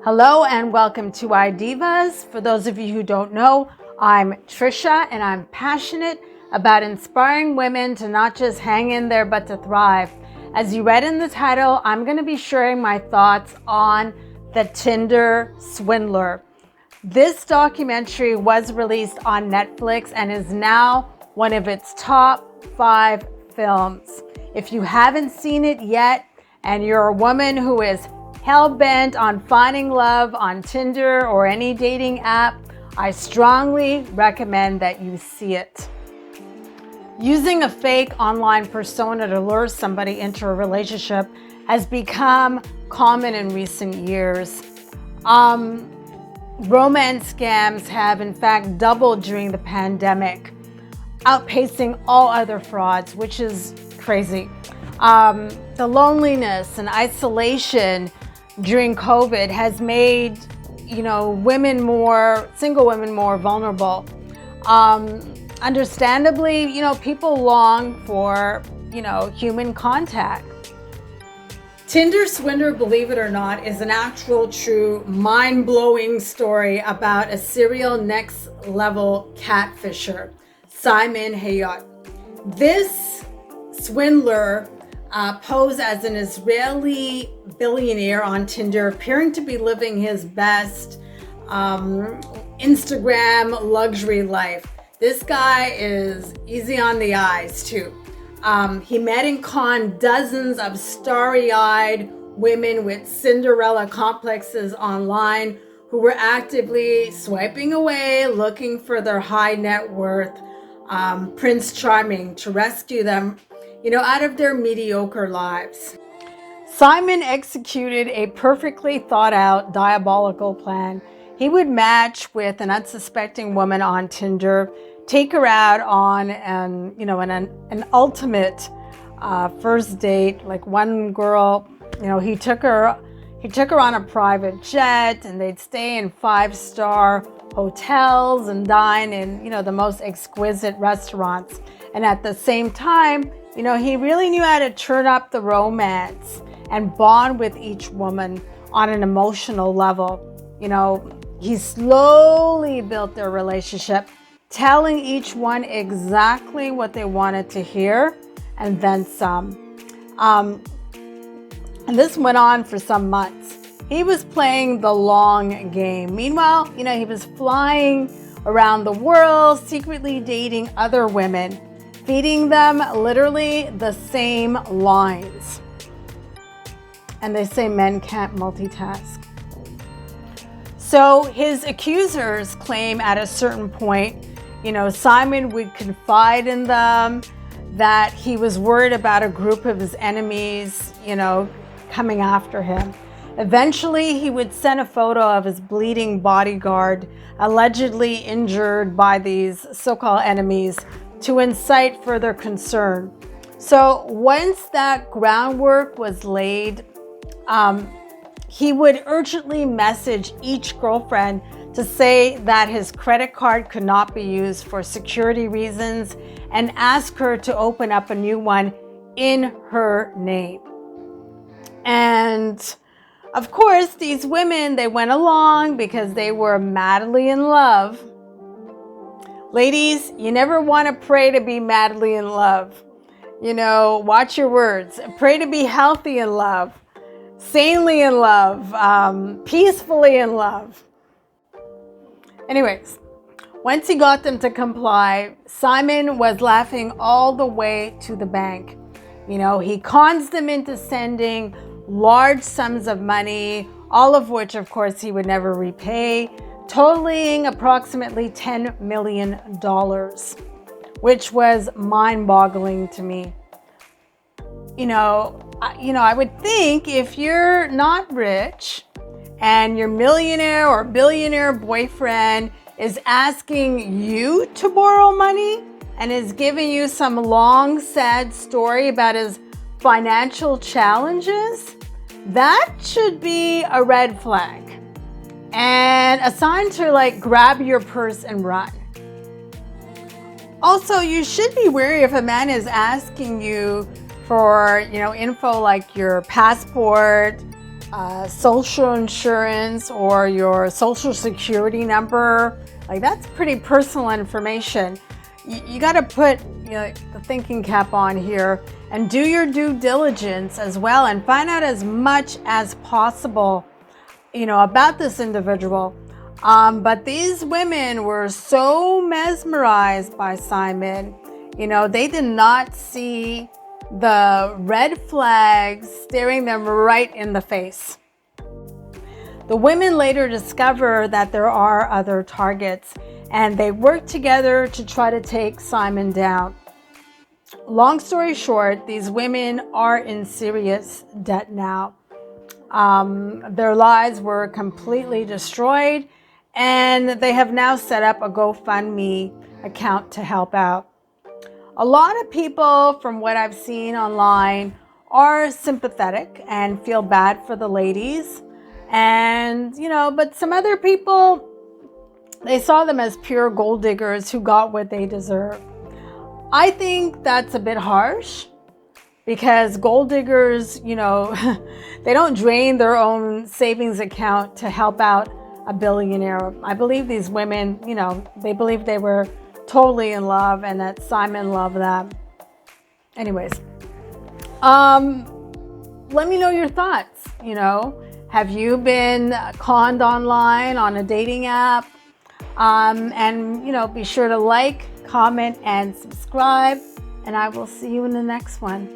Hello and welcome to iDivas. For those of you who don't know, I'm Tricia and I'm passionate about inspiring women to not just hang in there but to thrive. As you read in the title, I'm going to be sharing my thoughts on the Tinder Swindler. This documentary was released on Netflix and is now one of its top 5 films. If you haven't seen it yet and you're a woman who is hell-bent on finding love on Tinder or any dating app, I strongly recommend that you see it. Using a fake online persona to lure somebody into a relationship has become common in recent years. Romance scams have in fact doubled during the pandemic, outpacing all other frauds, which is crazy. The loneliness and isolation during COVID has made, single women more vulnerable. Understandably, people long for, human contact. Tinder Swindler, believe it or not, is an actual, true, mind-blowing story about a serial next-level catfisher, Simon Hayat. This swindler posed as an Israeli billionaire on Tinder, appearing to be living his best Instagram luxury life. This guy is easy on the eyes too. He met and conned dozens of starry-eyed women with Cinderella complexes online who were actively swiping away, looking for their high net worth Prince Charming to rescue them out of their mediocre lives. Simon executed a perfectly thought out diabolical plan. He would match with an unsuspecting woman on Tinder, take her out on an ultimate first date. Like one girl, he took her on a private jet, and they'd stay in 5-star hotels and dine in the most exquisite restaurants. And at the same time, he really knew how to turn up the romance and bond with each woman on an emotional level. He slowly built their relationship, telling each one exactly what they wanted to hear and then some. And this went on for some months. He was playing the long game. Meanwhile, he was flying around the world, secretly dating other women, feeding them literally the same lines. And they say men can't multitask. So his accusers claim at a certain point, Simon would confide in them that he was worried about a group of his enemies, coming after him. Eventually, he would send a photo of his bleeding bodyguard, allegedly injured by these so-called enemies, to incite further concern. So once that groundwork was laid, he would urgently message each girlfriend to say that his credit card could not be used for security reasons and ask her to open up a new one in her name. And of course, these women, they went along because they were madly in love. Ladies, you never want to pray to be madly in love. Watch your words. Pray to be healthy in love, sanely in love, peacefully in love. Anyways, once he got them to comply, Simon was laughing all the way to the bank. He cons them into sending large sums of money, all of which, of course, he would never repay, totaling approximately $10 million, which was mind-boggling to me. I would think if you're not rich and your millionaire or billionaire boyfriend is asking you to borrow money and is giving you some long, sad story about his financial challenges, that should be a red flag and a sign to grab your purse and run. Also, you should be wary if a man is asking you for, info like your passport, social insurance, or your social security number. Like, that's pretty personal information. You got to put, the thinking cap on here and do your due diligence as well, and find out as much as possible, about this individual. But these women were so mesmerized by Simon. They did not see the red flags staring them right in the face. The women later discover that there are other targets, and they work together to try to take Simon down. Long story short, these women are in serious debt now. Their lives were completely destroyed, and they have now set up a GoFundMe account to help out. A lot of people, from what I've seen online, are sympathetic and feel bad for the ladies. And, but some other people, they saw them as pure gold diggers who got what they deserve. I think that's a bit harsh, because gold diggers, they don't drain their own savings account to help out a billionaire. I believe these women, they believe they were totally in love and that Simon loved them. Anyways, let me know your thoughts. Have you been conned online on a dating app? And be sure to like, comment, and subscribe, and I will see you in the next one.